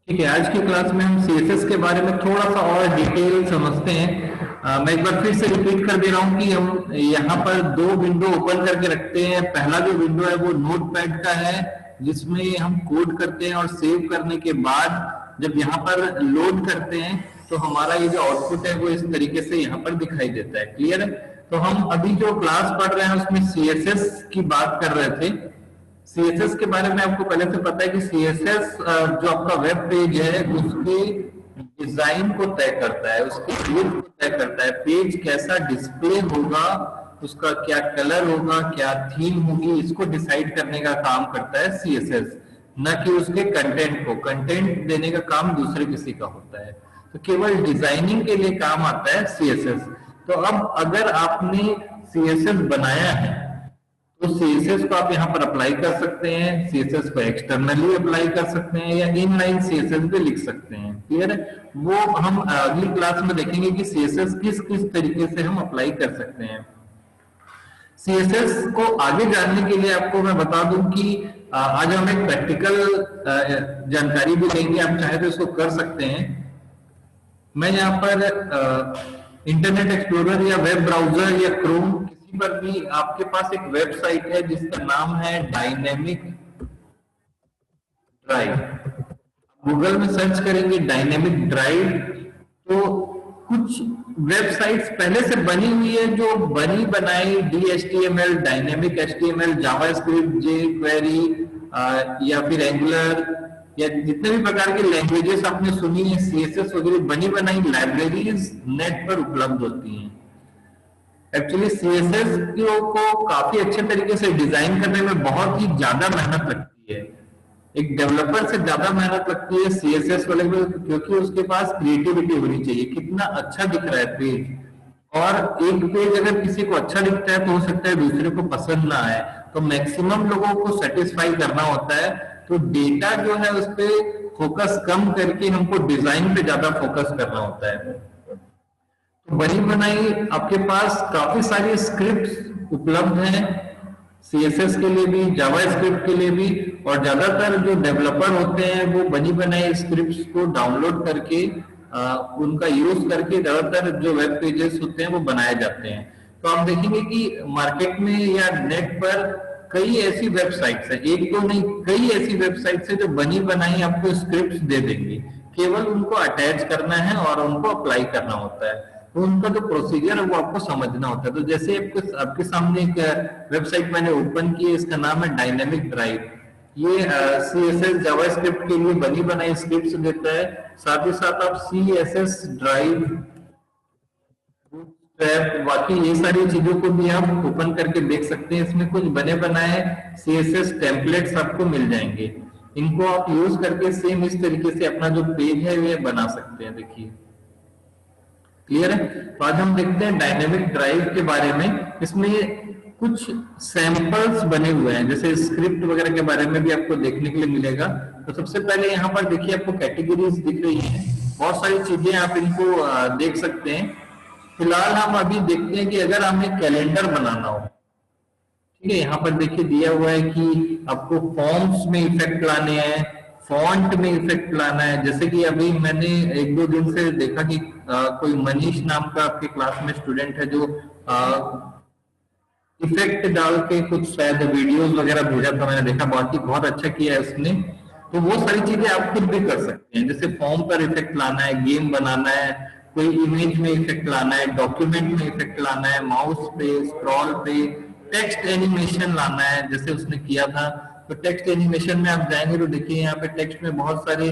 ठीक है, आज की क्लास में हम सीएसएस के बारे में थोड़ा सा और डिटेल समझते हैं। मैं एक बार फिर से रिपीट कर दे रहा हूँ कि हम यहाँ पर दो विंडो ओपन करके रखते हैं। पहला जो विंडो है वो नोटपैड का है, जिसमें हम कोड करते हैं और सेव करने के बाद जब यहाँ पर लोड करते हैं तो हमारा ये जो आउटपुट है वो इस तरीके से यहाँ पर दिखाई देता है। क्लियर है? तो हम अभी जो क्लास पढ़ रहे हैं उसमें सीएसएस की बात कर रहे थे। सीएसएस के बारे में आपको पहले से पता है कि सीएसएस जो आपका वेब पेज है उसके डिजाइन को तय करता है, उसके लुक को तय करता है, पेज कैसा डिस्प्ले होगा, उसका क्या कलर होगा, क्या थीम होगी, इसको डिसाइड करने का काम करता है सीएसएस, न कि उसके कंटेंट को। कंटेंट देने का काम दूसरे किसी का होता है, तो केवल डिजाइनिंग के लिए काम आता है सीएसएस। तो अब अगर आपने सीएसएस बनाया है तो सीएसएस को आप यहाँ पर अप्लाई कर सकते हैं, सीएसएस को एक्सटर्नली अप्लाई कर सकते हैं या इनलाइन सीएसएस भी लिख सकते हैं। क्लियर है? वो हम अगली क्लास में देखेंगे कि सीएसएस किस किस तरीके से हम अप्लाई कर सकते हैं। सीएसएस को आगे जानने के लिए आपको मैं बता दूं कि आज हम एक प्रैक्टिकल जानकारी भी लेंगे। आप चाहे तो इसको कर सकते हैं। मैं यहाँ पर इंटरनेट एक्सप्लोरर या वेब ब्राउजर या क्रोम किसी पर भी, आपके पास एक वेबसाइट है जिसका नाम है डायनेमिक ड्राइव। गूगल में सर्च करेंगे डायनेमिक ड्राइव तो कुछ वेबसाइट्स पहले से बनी हुई है, जो बनी बनाई DHTML, dynamic HTML, JavaScript, jQuery या फिर एंगुलर या जितने भी प्रकार की लैंग्वेजेस आपने सुनी है, सीएसएस वगैरह बनी बनाई लाइब्रेरीज नेट पर उपलब्ध होती हैं। एक्चुअली सीएसएस को काफी अच्छे तरीके से डिजाइन करने में बहुत ही ज्यादा मेहनत लगती है। एक डेवलपर से ज्यादा मेहनत लगती है सीएसएस वाले में, क्योंकि उसके पास क्रिएटिविटी होनी चाहिए। कितना अच्छा दिख रहा है पेज, और एक पेज अगर किसी को अच्छा दिखता है तो हो सकता है दूसरे को पसंद ना आए, तो मैक्सिमम लोगों को सेटिस्फाई करना होता है। तो डेटा जो है उस पर फोकस कम करके हमको डिजाइन पे ज्यादा फोकस करना होता है। तो बनी बनाई आपके पास काफी सारी स्क्रिप्ट उपलब्ध हैं सीएसएस के लिए भी, जावास्क्रिप्ट के लिए भी, और ज्यादातर जो डेवलपर होते हैं वो बनी बनाई स्क्रिप्ट्स को डाउनलोड करके उनका यूज करके ज्यादातर जो वेब पेजेस होते हैं वो बनाए जाते हैं। तो आप देखेंगे कि मार्केट में या नेट पर कई ऐसी वेबसाइट्स है, एक तो नहीं कई ऐसी वेबसाइट्स है जो बनी बनाई आपको स्क्रिप्ट्स दे देंगे, केवल उनको अटैच करना है और उनको अप्लाई करना होता है। तो उनका जो प्रोसीजर है वो आपको समझना होता है। तो जैसे आपके सामने एक वेबसाइट मैंने ओपन की है, इसका नाम है डायनेमिक ड्राइव। ये सीएसएस जावास्क्रिप्ट के लिए बनी बनाई स्क्रिप्ट्स देता है, साथ ही साथ आप सीएसएस ड्राइव, बाकी ये सारी चीजों को भी आप ओपन करके देख सकते हैं। इसमें कुछ बने बनाए सीएसएस टेम्पलेट्स आपको मिल जाएंगे, इनको आप यूज करके सेम इस तरीके से अपना जो पेज है वे बना सकते हैं। देखिए, क्लियर है? तो आज हम देखते हैं डायनेमिक ड्राइव के बारे में। इसमें कुछ सैंपल्स बने हुए हैं, जैसे स्क्रिप्ट वगैरह के बारे में भी आपको देखने के लिए मिलेगा। तो सबसे पहले यहाँ पर देखिए आपको कैटेगरीज दिख रही हैं, बहुत सारी चीजें आप इनको देख सकते हैं। फिलहाल हम अभी देखते हैं कि अगर हमें कैलेंडर बनाना हो, ठीक है, यहाँ पर देखिए दिया हुआ है कि आपको फॉर्म्स में इफेक्ट लाने हैं, फॉन्ट में इफेक्ट लाना है। जैसे कि अभी मैंने एक दो दिन से देखा कि कोई मनीष नाम का आपके क्लास में स्टूडेंट है जो इफेक्ट डाल के कुछ शायद वीडियोस वगैरह भेजा था, मैंने देखा बहुत अच्छा किया है उसने। तो वो सारी चीजें आप खुद भी कर सकते हैं, जैसे फॉर्म पर इफेक्ट लाना है, गेम बनाना है, कोई इमेज में इफेक्ट लाना है, डॉक्यूमेंट में इफेक्ट लाना है, माउस पे, स्क्रॉल पे, टेक्स्ट एनिमेशन लाना है जैसे उसने किया था। तो टेक्स्ट एनिमेशन में आप जाएंगे तो देखिए यहाँ पे टेक्स्ट में बहुत सारे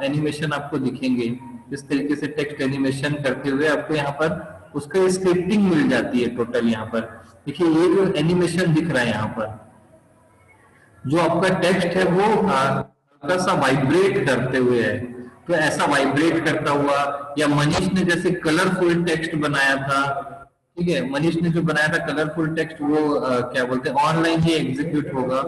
एनिमेशन आपको दिखेंगे। इस तरीके से टेक्स्ट एनिमेशन करते हुए आपको यहाँ पर उसका स्क्रिप्टिंग मिल जाती है टोटल। यहाँ पर देखिए ये जो एनिमेशन दिख रहा है, यहाँ पर जो आपका टेक्स्ट है वो हल्का सा वाइब्रेट करते हुए है, तो ऐसा वाइब्रेट करता हुआ, या मनीष ने जैसे कलरफुल टेक्स्ट बनाया था, ठीक है, मनीष ने जो बनाया था कलरफुल टेक्स्ट वो क्या बोलते हैं ऑनलाइन ही एग्जीक्यूट होगा।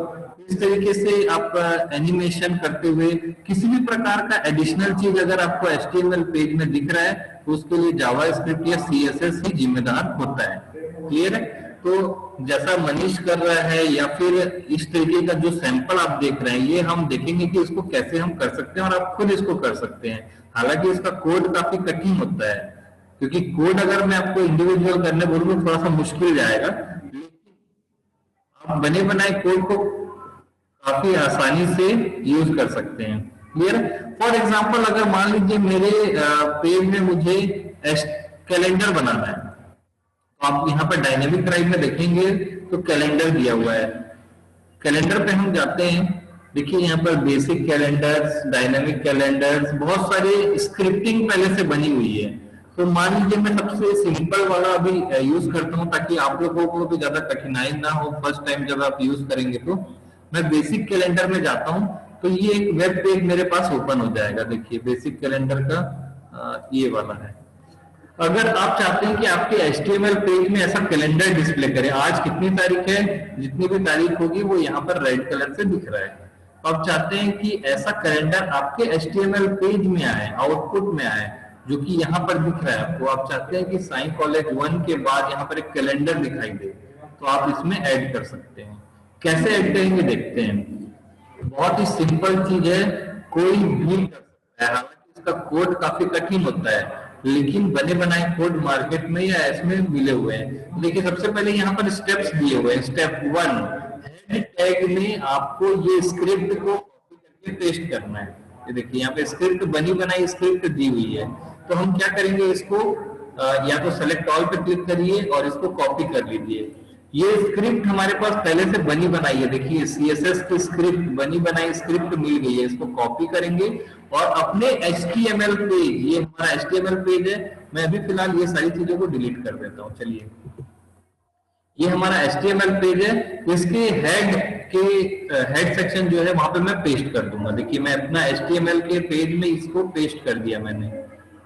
इस तरीके से आप एनिमेशन करते हुए किसी भी प्रकार का एडिशनल चीज अगर आपको HTML पेज में दिख रहा है तो उसके लिए जावास्क्रिप्ट या CSS ही जिम्मेदार होता है। क्लियर है? तो जैसा मनीष कर रहा है या फिर इस तरीके का जो सैंपल आप देख रहे हैं, ये हम देखेंगे कि इसको कैसे हम कर सकते हैं और आप खुद इसको कर सकते हैं। हालांकि इसका कोड काफी कठिन होता है, क्योंकि कोड अगर मैं आपको इंडिविजुअल करने बोलूँ तो थोड़ा सा मुश्किल जाएगा, आप बने बनाए कोड को काफी आसानी से यूज कर सकते हैं। क्लियर? फॉर एग्जाम्पल अगर मान लीजिए मेरे पेज में मुझे कैलेंडर बनाना है, तो आप यहाँ पर डायनेमिक ड्राइव में देखेंगे तो कैलेंडर दिया हुआ है। कैलेंडर पे हम जाते हैं, देखिए यहाँ पर बेसिक कैलेंडर्स, डायनेमिक कैलेंडर्स, बहुत सारे स्क्रिप्टिंग पहले से बनी हुई है। तो मान लीजिए मैं सबसे सिंपल वाला अभी यूज करता हूँ ताकि आप लोगों को भी ज्यादा कठिनाई ना हो फर्स्ट टाइम जब आप यूज करेंगे। तो मैं बेसिक कैलेंडर में जाता हूँ, तो ये एक वेब पेज मेरे पास ओपन हो जाएगा। देखिए बेसिक कैलेंडर का ये वाला है। अगर आप चाहते हैं कि आपके HTML पेज में ऐसा कैलेंडर डिस्प्ले करे, आज कितनी तारीख है, जितनी भी तारीख होगी वो यहाँ पर रेड कलर से दिख रहा है, तो आप चाहते हैं कि ऐसा कैलेंडर आपके HTML पेज में आए, आउटपुट में आए, जो कि यहाँ पर दिख रहा है आपको। आप चाहते हैं कि साई कॉलेज 1 के बाद यहाँ पर एक कैलेंडर दिखाई दे, तो आप इसमें ऐड कर सकते हैं। कैसे ऐड करेंगे देखते हैं। बहुत ही सिंपल चीज है, कोई भी कर सकता है। हालांकि इसका कोड काफी कठिन होता है, लेकिन बने बनाए कोड मार्केट में या इसमें मिले हुए हैं। देखिए सबसे पहले यहाँ पर स्टेप्स दिए हुए हैं। स्टेप 1, हेड टैग में आपको ये स्क्रिप्ट को कॉपी करके पेस्ट करना है। ये देखिए यहाँ पे स्क्रिप्ट बनी बनाई स्क्रिप्ट दी हुई है। तो हम क्या करेंगे, इसको या तो सेलेक्ट ऑल पे क्लिक करिए और इसको कॉपी कर लीजिए। ये स्क्रिप्ट हमारे पास पहले से बनी बनाई है, देखिए CSS की स्क्रिप्ट बनी बनाई स्क्रिप्ट मिल गई है। इसको कॉपी करेंगे और अपने HTML पेज, ये हमारा HTML पेज है, मैं अभी फिलहाल ये सारी चीजों को डिलीट कर देता हूँ। चलिए, ये हमारा HTML पेज है, इसके हेड सेक्शन जो है वहां पे मैं पेस्ट कर दूंगा। देखिए मैं अपना HTML के पेज में इसको पेस्ट कर दिया मैंने।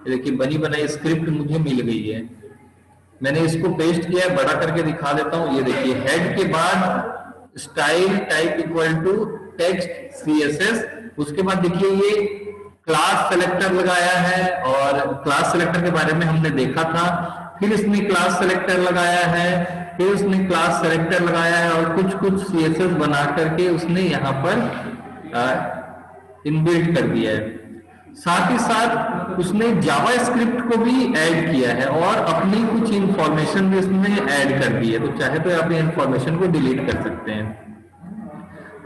देखिए बनी बनाई स्क्रिप्ट मुझे मिल गई है, मैंने इसको पेस्ट किया, बड़ा करके दिखा देता हूं। ये देखिए हेड के बाद style type equal to text CSS, उसके बाद देखिए ये क्लास सेलेक्टर लगाया है, और क्लास सेलेक्टर के बारे में हमने देखा था। फिर इसने क्लास सेलेक्टर लगाया है, फिर उसने क्लास सेलेक्टर लगाया है, और कुछ CSS बना करके उसने यहाँ पर इनबिल्ट कर दिया है। साथ ही साथ उसने जावा स्क्रिप्ट को भी ऐड किया है और अपनी कुछ इंफॉर्मेशन भी उसने ऐड कर दी है। तो चाहे तो आप इंफॉर्मेशन को डिलीट कर सकते हैं।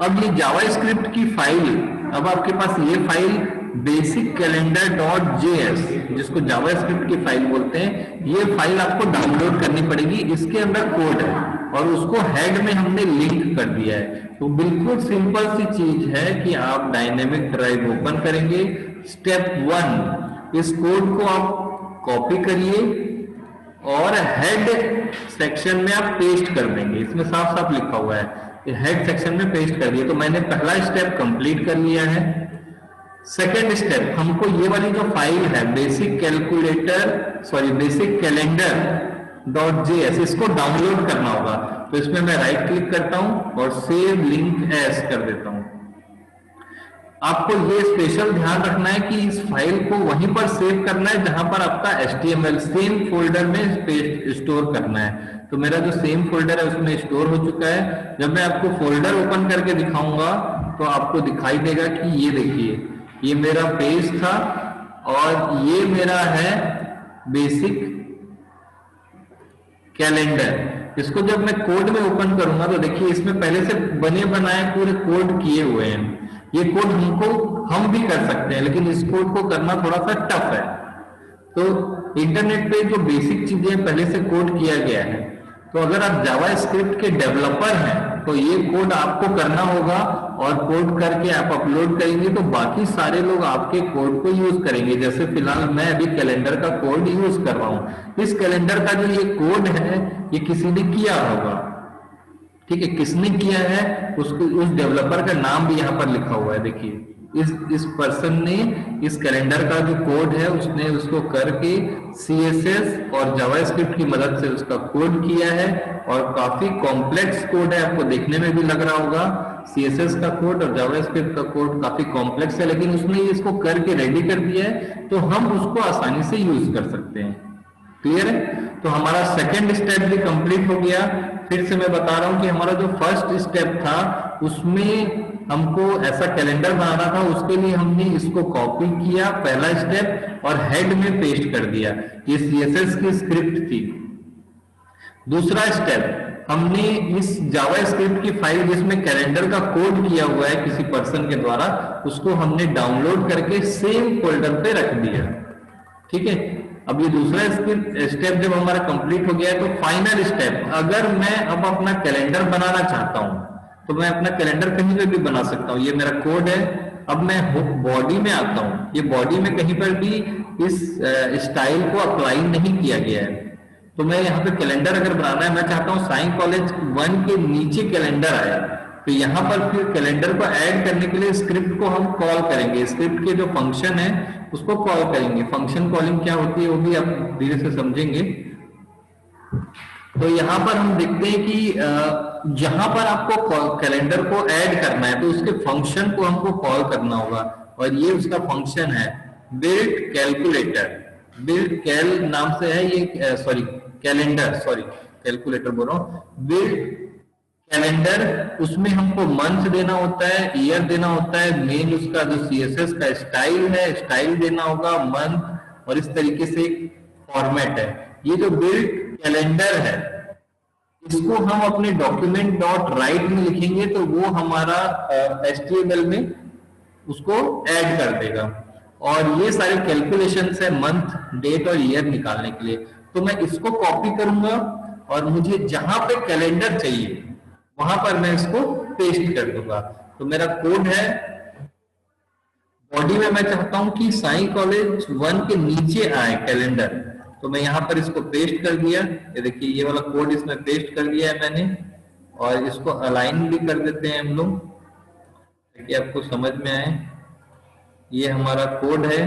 अब ये जावा स्क्रिप्ट की फाइल, अब आपके पास ये फाइल बेसिक कैलेंडर .js, जिसको जावा स्क्रिप्ट की फाइल बोलते हैं, ये फाइल आपको डाउनलोड करनी पड़ेगी। इसके अंदर कोड है और उसको हेड में हमने लिंक कर दिया है। तो बिल्कुल सिंपल सी चीज है कि आप डायनेमिक ड्राइव ओपन करेंगे। स्टेप 1, इस कोड को आप कॉपी करिए और हेड सेक्शन में आप पेस्ट कर देंगे। इसमें साफ साफ लिखा हुआ है हेड सेक्शन में पेस्ट कर दिए। तो मैंने पहला स्टेप कंप्लीट कर लिया है। सेकेंड स्टेप, हमको ये वाली जो फाइल है बेसिक कैलेंडर.js, इसको डाउनलोड करना होगा। तो इसमें मैं राइट क्लिक करता हूं और सेव लिंक एज कर देता हूं। आपको ये स्पेशल ध्यान रखना है कि इस फाइल को वहीं पर सेव करना है जहां पर आपका HTML सेम फोल्डर में स्टोर करना है। तो मेरा जो सेम फोल्डर है उसमें स्टोर हो चुका है। जब मैं आपको फोल्डर ओपन करके दिखाऊंगा तो आपको दिखाई देगा कि ये देखिए, ये मेरा पेज था और ये मेरा है बेसिक कैलेंडर। इसको जब मैं कोड में ओपन करूंगा तो देखिए इसमें पहले से बने बनाए पूरे कोड किए हुए हैं। ये कोड हम भी कर सकते हैं, लेकिन इस कोड को करना थोड़ा सा टफ है। तो इंटरनेट पे जो बेसिक चीजें पहले से कोड किया गया है, तो अगर आप जावा स्क्रिप्ट के डेवलपर हैं तो ये कोड आपको करना होगा, और कोड करके आप अपलोड करेंगे तो बाकी सारे लोग आपके कोड को यूज करेंगे। जैसे फिलहाल मैं अभी कैलेंडर का कोड यूज कर रहा हूं। इस कैलेंडर का जो ये कोड है ये किसी ने किया होगा, ठीक है, किसने किया है उसको, उस डेवलपर का नाम भी यहाँ पर लिखा हुआ है। देखिए इस पर्सन ने इस कैलेंडर का जो कोड है उसने उसको करके CSS और जावास्क्रिप्ट की मदद से उसका कोड किया है, और काफी कॉम्प्लेक्स कोड है, आपको देखने में भी लग रहा होगा। CSS का कोड और जावास्क्रिप्ट का कोड काफी कॉम्प्लेक्स है, लेकिन उसने इसको करके रेडी कर दिया है, तो हम उसको आसानी से यूज कर सकते हैं। क्लियर है? तो हमारा सेकेंड स्टेप भी कंप्लीट हो गया। फिर से मैं बता रहा हूं कि हमारा जो फर्स्ट स्टेप था उसमें हमको ऐसा कैलेंडर बनाना था, उसके लिए हमने इसको कॉपी किया पहला स्टेप और हेड में पेस्ट कर दिया। ये सीएसएस की स्क्रिप्ट थी। दूसरा स्टेप, हमने इस जावा स्क्रिप्ट की फाइल जिसमें कैलेंडर का कोड किया हुआ है किसी पर्सन के द्वारा, उसको हमने डाउनलोड करके सेम फोल्डर पे रख दिया। ठीक है, अब ये दूसरा स्टेप जब हमारा कंप्लीट हो गया है, तो फाइनल स्टेप, अगर मैं अब अपना कैलेंडर बनाना चाहता हूं तो मैं अपना कैलेंडर कहीं पर भी बना सकता हूं। ये मेरा कोड है। अब मैं बॉडी में आता हूं, ये बॉडी में कहीं पर भी इस स्टाइल को अप्लाई नहीं किया गया है। तो मैं यहाँ पे कैलेंडर अगर बनाना है, मैं चाहता हूँ साई कॉलेज 1 के नीचे कैलेंडर आए, तो यहाँ पर फिर कैलेंडर को ऐड करने के लिए स्क्रिप्ट को हम कॉल करेंगे। स्क्रिप्ट के जो फंक्शन है उसको कॉल करेंगे। फंक्शन कॉलिंग क्या होती है वो भी आप धीरे से समझेंगे। तो यहाँ पर हम देखते हैं कि जहां पर आपको कैलेंडर को ऐड करना है तो उसके फंक्शन को हमको कॉल करना होगा, और ये उसका फंक्शन है बिल्ड कैलकुलेटर। बिल्ड कैल नाम से है ये, सॉरी कैलेंडर, सॉरी कैलकुलेटर बोल रहा हूं। बिल्ड कैलेंडर, उसमें हमको मंथ देना होता है, ईयर देना होता है, मेन उसका जो सीएसएस का स्टाइल है, स्टाइल देना होगा, मंथ, और इस तरीके से फॉर्मेट है। ये जो बिल्ड कैलेंडर है इसको हम अपने डॉक्यूमेंट डॉट राइट में लिखेंगे तो वो हमारा एचटीएमएल में उसको ऐड कर देगा। और ये सारे कैलकुलेशंस है मंथ, डेट और ईयर निकालने के लिए। तो मैं इसको कॉपी करूंगा और मुझे जहां पे कैलेंडर चाहिए वहां पर मैं इसको पेस्ट कर दूंगा। तो मेरा कोड है, बॉडी में मैं चाहता हूं कि साई कॉलेज 1 के नीचे आए कैलेंडर, तो मैं यहां पर इसको पेस्ट कर दिया। ये देखिए ये वाला कोड इसमें पेस्ट कर दिया है मैंने, और इसको अलाइन भी कर देते हैं हम लोग ताकि आपको समझ में आए। ये हमारा कोड है।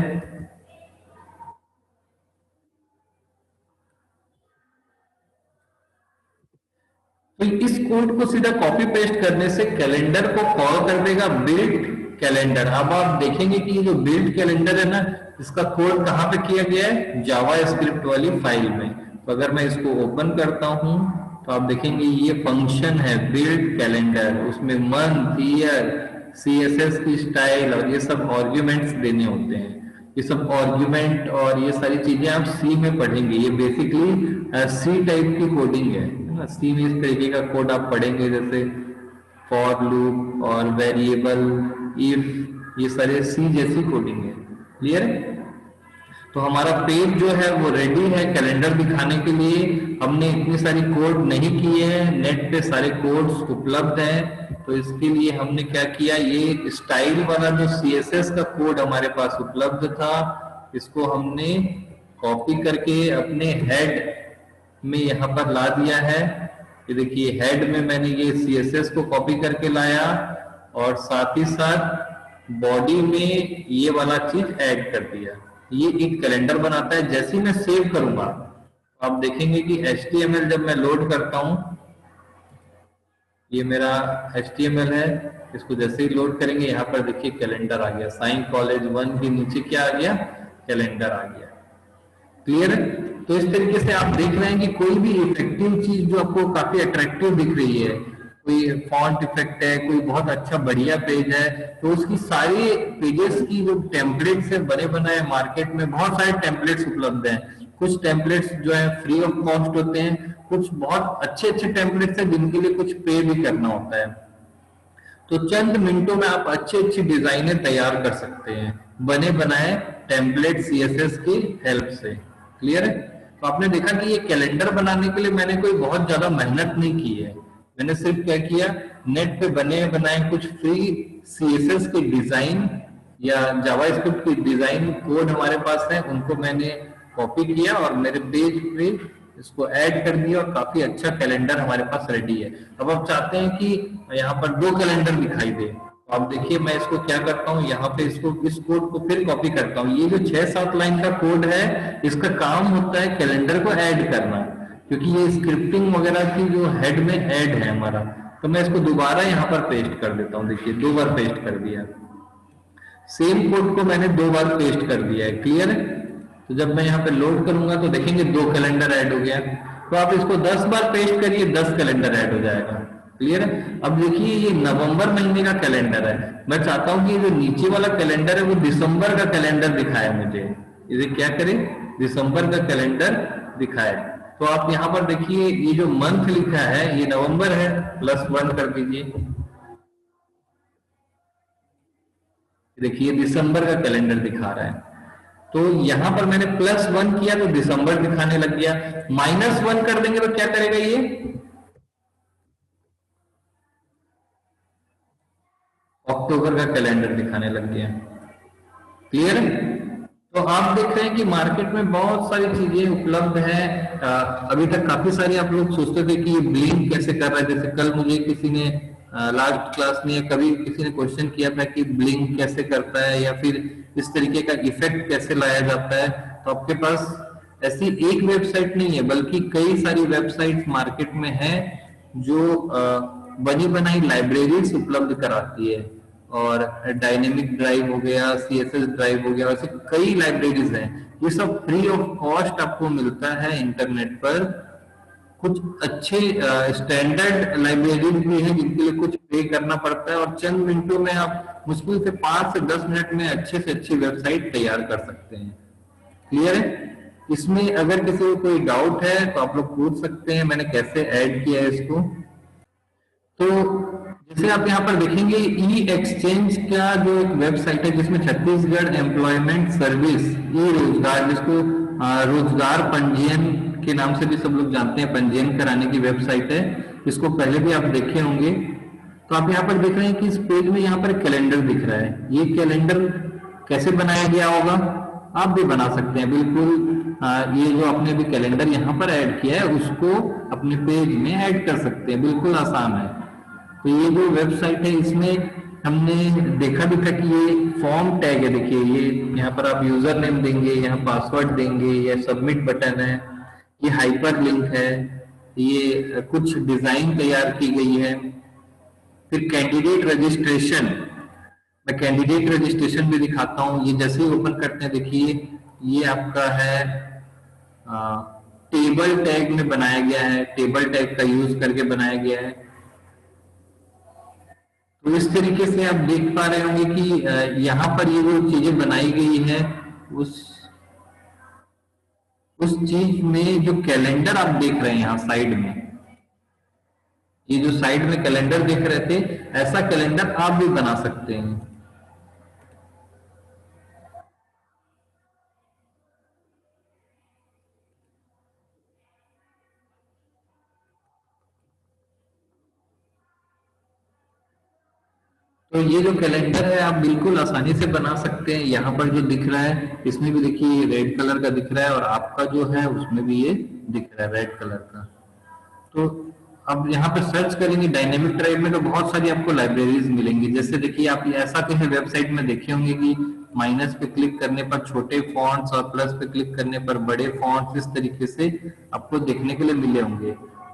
तो इस कोड को सीधा कॉपी पेस्ट करने से कैलेंडर को कॉल कर देगा बिल्ड कैलेंडर। अब आप देखेंगे कि ये जो बिल्ड कैलेंडर है ना, इसका कोड कहां पे किया गया है, जावा स्क्रिप्ट वाली फाइल में। तो अगर मैं इसको ओपन करता हूं तो आप देखेंगे ये फंक्शन है बिल्ड कैलेंडर, उसमें मंथ, ईयर, सीएसएस की स्टाइल और ये सब आर्ग्यूमेंट्स देने होते हैं। ये सब आर्ग्यूमेंट और ये सारी चीजें आप सी में पढ़ेंगे। ये बेसिकली सी टाइप की कोडिंग है ना। सी में इस तरीके का कोड आप पढ़ेंगे, जैसे फॉर लूप और वेरिएबल, इफ, ये सारे सी जैसी कोडिंग है। क्लियर है? तो हमारा पेज जो है वो रेडी है कैलेंडर दिखाने के लिए। हमने इतनी सारी कोड नहीं किए हैं, नेट पे सारे कोड्स उपलब्ध हैं। तो इसके लिए हमने क्या किया, ये स्टाइल वाला जो सीएसएस का कोड हमारे पास उपलब्ध था, इसको हमने कॉपी करके अपने हेड में यहाँ पर ला दिया है। ये देखिए हेड में मैंने ये सीएसएस को कॉपी करके लाया, और साथ ही साथ बॉडी में ये वाला चीज ऐड कर दिया। ये एक कैलेंडर बनाता है। जैसे ही मैं सेव करूंगा आप देखेंगे कि HTML जब मैं लोड करता हूं, ये मेरा HTML है, इसको जैसे ही लोड करेंगे यहाँ पर देखिए कैलेंडर आ गया। साई कॉलेज 1 के नीचे क्या आ गया, कैलेंडर आ गया। क्लियर है? तो इस तरीके से आप देख रहे हैं कि कोई भी इफेक्टिव चीज जो आपको काफी अट्रैक्टिव दिख रही है, कोई फॉन्ट इफेक्ट है, कोई बहुत अच्छा बढ़िया पेज है, तो उसकी सारी पेजेस की जो टेम्पलेट्स है बने बनाए मार्केट में बहुत सारे टेम्पलेट्स उपलब्ध हैं। कुछ टेम्पलेट्स जो है फ्री ऑफ कॉस्ट होते हैं, कुछ बहुत अच्छे अच्छे टेम्पलेट्स हैं जिनके लिए कुछ पे भी करना होता है। तो चंद मिनटों में आप अच्छी अच्छी डिजाइनें तैयार कर सकते हैं बने बनाए टेम्पलेट सीएसएस की हेल्प से। क्लियर है? तो आपने देखा कि ये कैलेंडर बनाने के लिए मैंने कोई बहुत ज्यादा मेहनत नहीं की है। मैंने सिर्फ क्या किया, नेट पे बने बनाए कुछ फ्री सीएसएस के डिजाइन या जावास्क्रिप्ट की डिजाइन कोड हमारे पास है, उनको मैंने कॉपी किया और मेरे पेज पे इसको ऐड कर दिया, और काफी अच्छा कैलेंडर हमारे पास रेडी है। अब आप चाहते हैं कि यहाँ पर 2 कैलेंडर दिखाई दे, तो आप देखिए मैं इसको क्या करता हूँ, यहाँ पे इसको इस कोड को फिर कॉपी करता हूँ। ये जो 6-7 लाइन का कोड है, इसका काम होता है कैलेंडर को ऐड करना, क्योंकि ये स्क्रिप्टिंग वगैरह की जो हेड में ऐड है हमारा। तो मैं इसको दोबारा यहाँ पर पेस्ट कर देता हूँ। देखिए 2 बार पेस्ट कर दिया, सेम कोड को मैंने 2 बार पेस्ट कर दिया है। क्लियर है? तो जब मैं यहाँ पे लोड करूंगा तो देखेंगे 2 कैलेंडर ऐड हो गया। तो आप इसको 10 बार पेस्ट करिए, 10 कैलेंडर ऐड हो जाएगा। क्लियर है? अब देखिए ये नवंबर महीने का कैलेंडर है, मैं चाहता हूं कि जो नीचे वाला कैलेंडर है वो दिसंबर का कैलेंडर दिखाए मुझे। इसे क्या करें, दिसंबर का कैलेंडर दिखाए। तो आप यहाँ पर देखिए ये जो मंथ लिखा है ये नवंबर है, +1 कर दीजिए। देखिए दिसंबर का कैलेंडर दिखा रहा है। तो यहां पर मैंने +1 किया तो दिसंबर दिखाने लग गया। -1 कर देंगे तो क्या करेगा ये, अक्टूबर का कैलेंडर दिखाने लग गया। क्लियर है? तो आप देख रहे हैं कि मार्केट में बहुत सारी चीजें उपलब्ध हैं। अभी तक काफी सारी आप लोग सोचते थे कि ये ब्लिंक कैसे कर रहा है, जैसे कल मुझे किसी ने लास्ट क्लास में कभी किसी ने क्वेश्चन किया था कि ब्लिंक कैसे करता है या फिर इस तरीके का इफेक्ट कैसे लाया जाता है। तो आपके पास ऐसी एक वेबसाइट नहीं है बल्कि कई सारी वेबसाइट्स मार्केट में है जो बनी बनाई लाइब्रेरीज उपलब्ध कराती है। और डायनेमिक ड्राइव हो गया, सीएसएस ड्राइव हो गया, ऐसे कई लाइब्रेरीज हैं। ये सब फ्री ऑफ कॉस्ट आपको मिलता है इंटरनेट पर। कुछ अच्छे स्टैंडर्ड लाइब्रेरीज भी हैं जिनके लिए कुछ पे करना पड़ता है, और चंद मिनटों में आप मुश्किल से 5 से 10 मिनट में अच्छे से अच्छी वेबसाइट तैयार कर सकते हैं। क्लियर है? इसमें अगर किसी को कोई डाउट है तो आप लोग पूछ सकते हैं, मैंने कैसे ऐड किया है इसको। तो जैसे आप यहाँ पर देखेंगे ई एक्सचेंज का जो एक वेबसाइट है जिसमें छत्तीसगढ़ एम्प्लॉयमेंट सर्विस ई रोजगार, जिसको रोजगार पंजीयन के नाम से भी सब लोग जानते हैं, पंजीयन कराने की वेबसाइट है। इसको पहले भी आप देखे होंगे। तो आप यहाँ पर देख रहे हैं कि इस पेज में यहाँ पर कैलेंडर दिख रहा है। ये कैलेंडर कैसे बनाया गया होगा, आप भी बना सकते हैं बिल्कुल। ये जो आपने भी कैलेंडर यहाँ पर ऐड किया है उसको अपने पेज में ऐड कर सकते हैं, बिल्कुल आसान है। तो ये जो वेबसाइट है इसमें हमने देखा भी था कि ये फॉर्म टैग है। देखिए ये यहाँ पर आप यूजर नेम देंगे, यहाँ पासवर्ड देंगे, ये सबमिट बटन है, ये हाइपर लिंक है, ये कुछ डिजाइन तैयार की गई है। फिर कैंडिडेट रजिस्ट्रेशन, मैं कैंडिडेट रजिस्ट्रेशन भी दिखाता हूँ। ये जैसे ही ओपन करते हैं देखिए ये आपका है टेबल टैग में बनाया गया है, टेबल टैग का यूज करके बनाया गया है। तो इस तरीके से आप देख पा रहे होंगे कि यहाँ पर ये जो चीजें बनाई गई है उस चीज में जो कैलेंडर आप देख रहे हैं यहाँ साइड में, ये जो साइड में कैलेंडर देख रहे थे, ऐसा कैलेंडर आप भी बना सकते हैं। तो ये जो कैलेंडर है आप बिल्कुल आसानी से बना सकते हैं। यहाँ पर जो दिख रहा है इसमें भी देखिए रेड कलर का दिख रहा है, और आपका जो है उसमें भी ये दिख रहा है रेड कलर का। तो अब यहाँ पे सर्च करेंगे डायनेमिक ड्राइव में तो बहुत सारी आपको लाइब्रेरीज मिलेंगी। जैसे देखिए आप ऐसा कहीं वेबसाइट में देखे होंगे कि माइनस पे क्लिक करने पर छोटे फॉन्ट्स और प्लस पे क्लिक करने पर बड़े फॉन्ट्स, इस तरीके से आपको देखने के लिए मिले होंगे।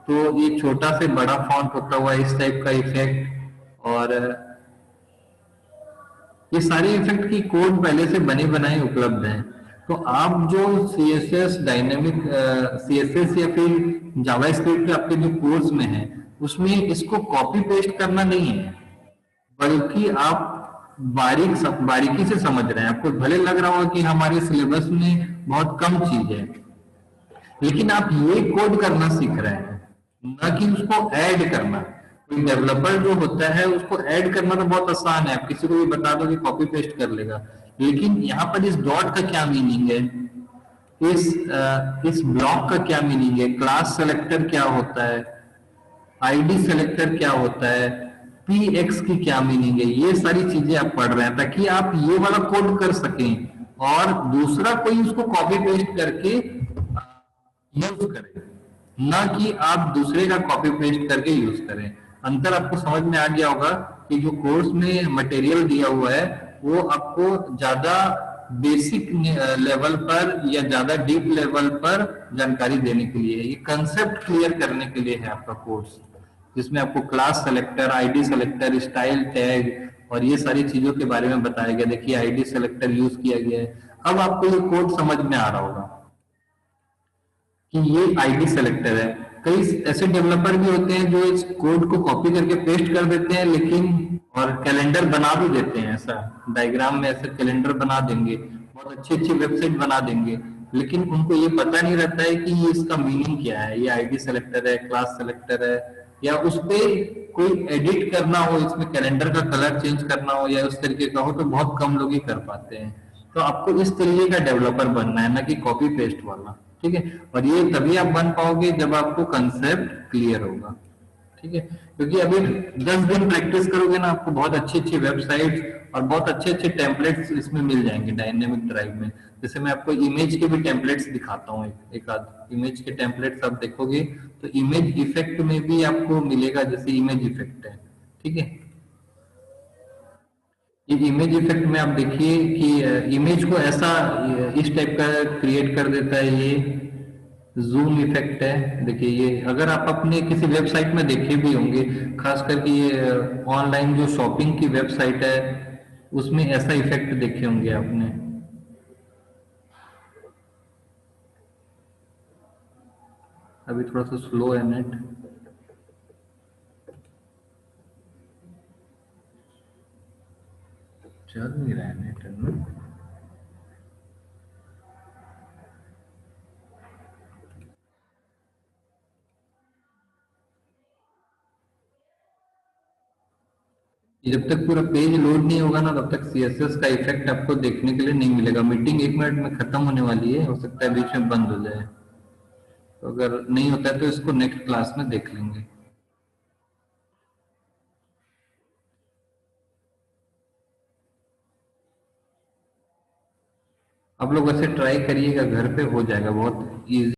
तो ये छोटा से बड़ा फॉन्ट होता हुआ इस टाइप का इफेक्ट, और ये सारे इफेक्ट की कोड पहले से बने बनाए उपलब्ध हैं। तो आप जो सीएसएस डायनेमिक सीएसएस या फिर जावास्क्रिप्ट आपके जो कोर्स में है उसमें इसको कॉपी पेस्ट करना नहीं है, बल्कि आप बारीकी से समझ रहे हैं। आपको भले लग रहा होगा कि हमारे सिलेबस में बहुत कम चीज है, लेकिन आप ये कोड करना सीख रहे हैं, ना कि उसको ऐड करना। कोई डेवलपर जो होता है उसको ऐड करना तो बहुत आसान है, आप किसी को भी बता दो कि कॉपी पेस्ट कर लेगा। लेकिन यहाँ पर इस डॉट का क्या मीनिंग है, इस ब्लॉक का क्या मीनिंग है, क्लास सेलेक्टर क्या होता है, आईडी सेलेक्टर क्या होता है, पी एक्स की क्या मीनिंग है, ये सारी चीजें आप पढ़ रहे हैं ताकि आप ये वाला कोड कर सकें और दूसरा कोई उसको कॉपी पेस्ट करके यूज करे, ना कि आप दूसरे का कॉपी पेस्ट करके यूज करें। अंतर आपको समझ में आ गया होगा कि जो कोर्स में मटेरियल दिया हुआ है वो आपको ज्यादा बेसिक लेवल पर या ज्यादा डीप लेवल पर जानकारी देने के लिए है। ये कंसेप्ट क्लियर करने के लिए है आपका कोर्स, जिसमें आपको class selector, ID selector, style tag और ये सारी चीजों के बारे में बताया गया। देखिए आईडी सेलेक्टर यूज किया गया है। अब आपको ये कोड समझ में आ रहा होगा। कि ये आईडी सेलेक्टर है। कई ऐसे डेवलपर भी होते हैं जो इस कोड को कॉपी करके पेस्ट कर देते हैं, लेकिन और कैलेंडर बना भी देते हैं, ऐसा डायग्राम में ऐसा कैलेंडर बना देंगे, बहुत अच्छी अच्छी वेबसाइट बना देंगे, लेकिन उनको ये पता नहीं रहता है कि ये इसका मीनिंग क्या है, ये आईडी सेलेक्टर है, क्लास सेलेक्टर है, या उस पे कोई एडिट करना हो, इसमें कैलेंडर का कलर चेंज करना हो या उस तरीके का हो, तो बहुत कम लोग ही कर पाते हैं। तो आपको इस तरीके का डेवलपर बनना है, ना कि कॉपी पेस्ट वाला। ठीक है, और ये तभी आप बन पाओगे जब आपको कंसेप्ट क्लियर होगा। ठीक है, क्योंकि अभी 10 दिन प्रैक्टिस करोगे ना, आपको बहुत अच्छी अच्छी वेबसाइट्स और बहुत अच्छे अच्छे टेम्पलेट्स इसमें मिल जाएंगे डायनेमिक ड्राइव में। जैसे मैं आपको इमेज के भी टेम्पलेट्स दिखाता हूँ, एक आध इमेज के टेम्पलेट्स आप देखोगे तो इमेज इफेक्ट में भी आपको मिलेगा, जैसे इमेज इफेक्ट है। ठीक है, ये इमेज इफेक्ट में आप देखिए कि इमेज को ऐसा इस टाइप का क्रिएट कर देता है ये। जूम इफेक्ट है, देखिए ये अगर आप अपने किसी वेबसाइट में देखे भी होंगे, खास करके ये ऑनलाइन जो शॉपिंग की वेबसाइट है उसमें ऐसा इफेक्ट देखे होंगे आपने। अभी थोड़ा सा स्लो है नेट, चल नहीं रहा है नेट में। ये जब तक पूरा पेज लोड नहीं होगा ना, तब तक सीएसएस का इफेक्ट आपको देखने के लिए नहीं मिलेगा। मीटिंग 1 मिनट में खत्म होने वाली है, हो सकता है बीच में बंद हो जाए, तो अगर नहीं होता है तो इसको नेक्स्ट क्लास में देख लेंगे। आप लोग वैसे ट्राई करिएगा, घर पे हो जाएगा बहुत इजी।